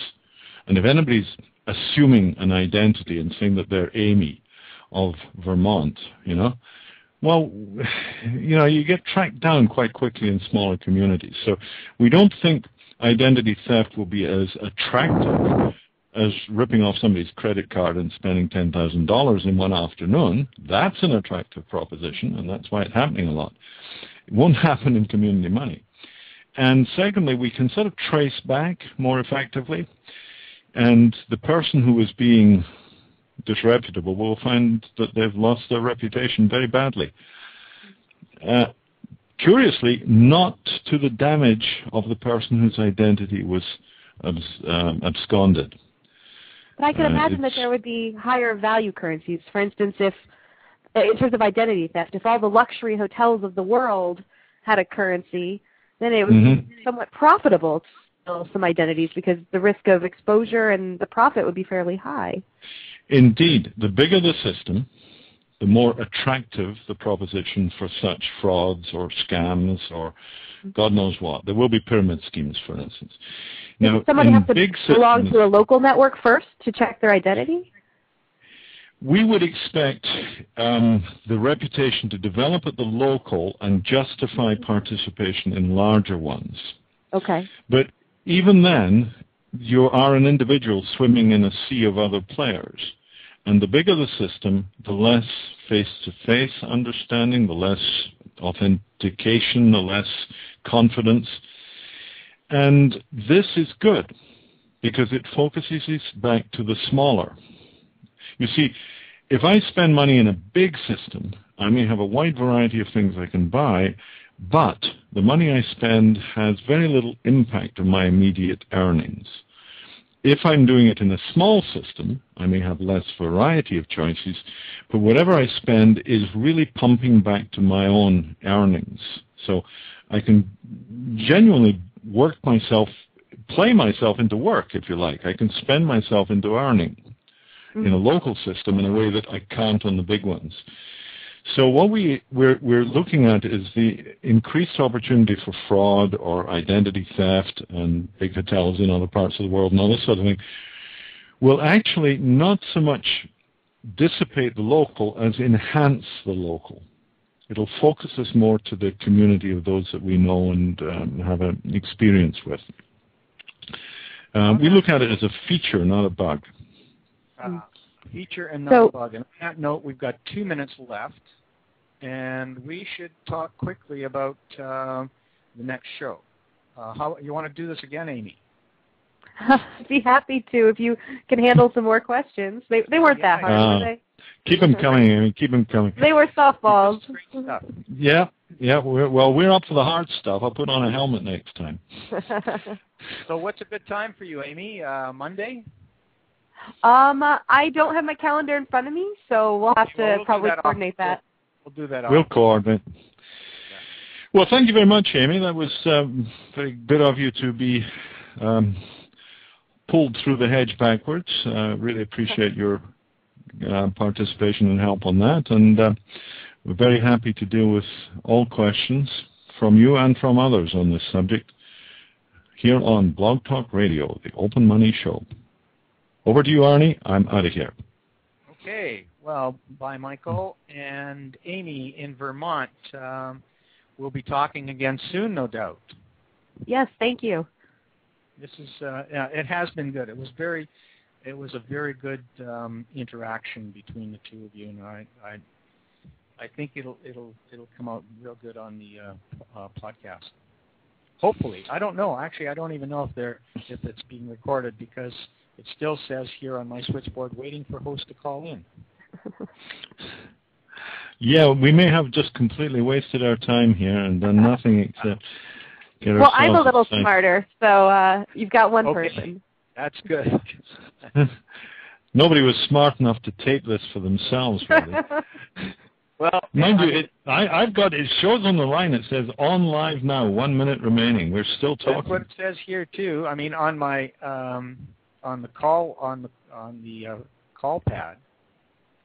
And if anybody's assuming an identity and saying that they're Amy of Vermont, well, you get tracked down quite quickly in smaller communities. So we don't think identity theft will be as attractive as ripping off somebody's credit card and spending $10,000 in one afternoon. That's an attractive proposition, and that's why it's happening a lot. It won't happen in community money. And secondly, we can sort of trace back more effectively, and the person who is being disreputable will find that they've lost their reputation very badly. Curiously, not to the damage of the person whose identity was absconded. But I can imagine that there would be higher value currencies. For instance, if, in terms of identity theft, if all the luxury hotels of the world had a currency, then it would be somewhat profitable to steal some identities because the risk of exposure and the profit would be fairly high. Indeed, the bigger the system, the more attractive the proposition for such frauds or scams or God knows what. There will be pyramid schemes, for instance. Now, does somebody have to belong to a local network first to check their identity? We would expect the reputation to develop at the local and justify participation in larger ones. Okay. But even then, you are an individual swimming in a sea of other players. And the bigger the system, the less face-to-face understanding, the less authentication, the less confidence. And this is good because it focuses us back to the smaller. You see, if I spend money in a big system, I may have a wide variety of things I can buy, but the money I spend has very little impact on my immediate earnings. If I'm doing it in a small system, I may have less variety of choices, but whatever I spend is really pumping back to my own earnings. So I can genuinely play myself into work, if you like. I can spend myself into earning in a local system in a way that I can't on the big ones. So what we're looking at is the increased opportunity for fraud or identity theft and big hotels in other parts of the world and all this sort of thing will actually not so much dissipate the local as enhance the local. It'll focus us more to the community of those that we know and have an experience with. We look at it as a feature, not a bug. Feature and not a bug. And on that note, we've got 2 minutes left, and we should talk quickly about the next show. How you want to do this again, Amy? I'd be happy to if you can handle some more questions. They weren't that hard, were they? Keep them coming, Amy. Keep them coming. They were softballs. Yeah. We're up for the hard stuff. I'll put on a helmet next time. So what's a good time for you, Amy? Monday? I don't have my calendar in front of me, so we'll have to probably coordinate that. We'll do that. We'll coordinate. Yeah. Well, thank you very much, Amy. That was very good of you to be pulled through the hedge backwards. Really appreciate your participation and help on that. And we're very happy to deal with all questions from you and from others on this subject here on Blog Talk Radio, the Open Money Show. Over to you, Arnie. I'm out of here. Okay. Well, bye, Michael. And Amy in Vermont, we'll be talking again soon, no doubt. Yes, thank you. This is it has been good. It was a very good interaction between the two of you, and I think it'll come out real good on the podcast. Hopefully, I don't know. Actually, I don't even know if it's being recorded because it still says here on my switchboard, waiting for host to call in. Yeah, we may have just completely wasted our time here and done nothing except get ourselves. Well, I'm a little smarter, so you've got one person. That's good. Nobody was smart enough to tape this for themselves, really. Well, mind you, I've got it shows on the line. It says on live now, 1 minute remaining. We're still talking. That's what it says here too. I mean, on my on the call call pad,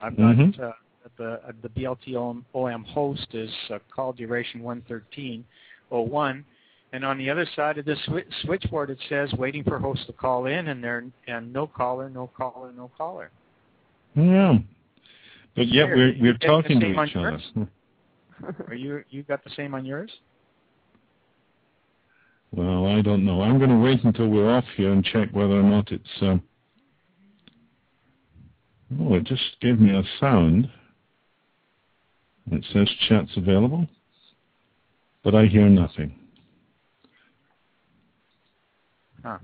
I've got the BLT OM host is call duration 113.01, and on the other side of the switchboard it says waiting for host to call in, and no caller. Yeah. But yet we're talking to each other. Are you got the same on yours? Well, I don't know. I'm going to wait until we're off here and check whether or not it's... Oh, it just gave me a sound. It says chat's available, but I hear nothing. Huh.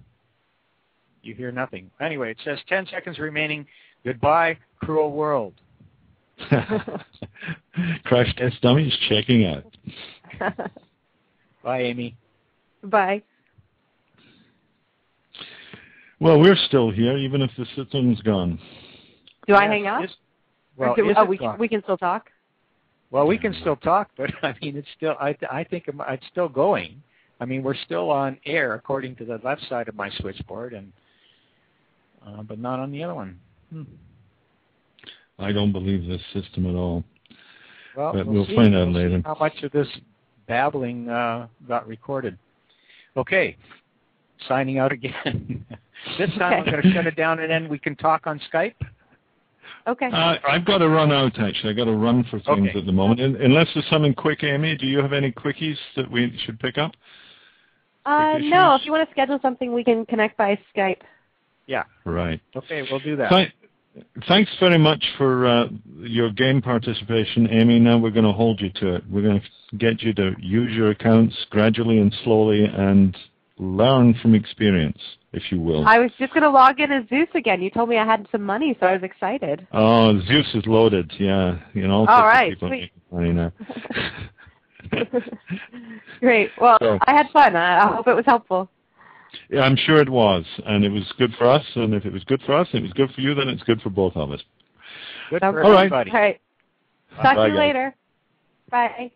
You hear nothing. Anyway, it says 10 seconds remaining. Goodbye, cruel world. Crash Test Dummies checking out. Bye, Amy. Bye. Well, we're still here, even if the system's gone. Do I hang up? We can still talk? Well, we can still talk, but I mean, it's still. I think it's still going. I mean, we're still on air according to the left side of my switchboard, and but not on the other one. I don't believe this system at all. Well, but we'll find out later. How much of this babbling got recorded? Okay, signing out again. This time I'm going to shut it down, and then we can talk on Skype. Okay. I've got to run out, actually. I've got to run for things at the moment. Unless there's something quick, Amy, do you have any quickies that we should pick up? No. If you want to schedule something, we can connect by Skype. Yeah. Right. Okay, we'll do that. Thanks very much for your game participation, Amy. Now we're going to hold you to it. We're going to get you to use your accounts gradually and slowly and learn from experience, if you will. I was just going to log in as Zeus again. You told me I had some money, so I was excited. Oh, Zeus is loaded, yeah. You know, all right, people sweet. Money now. Great. Well, I had fun. I hope it was helpful. Yeah, I'm sure it was, and it was good for us. And if it was good for us, and it was good for you, then it's good for both of us. Good for everybody. All right. All right. Talk to you later. Bye.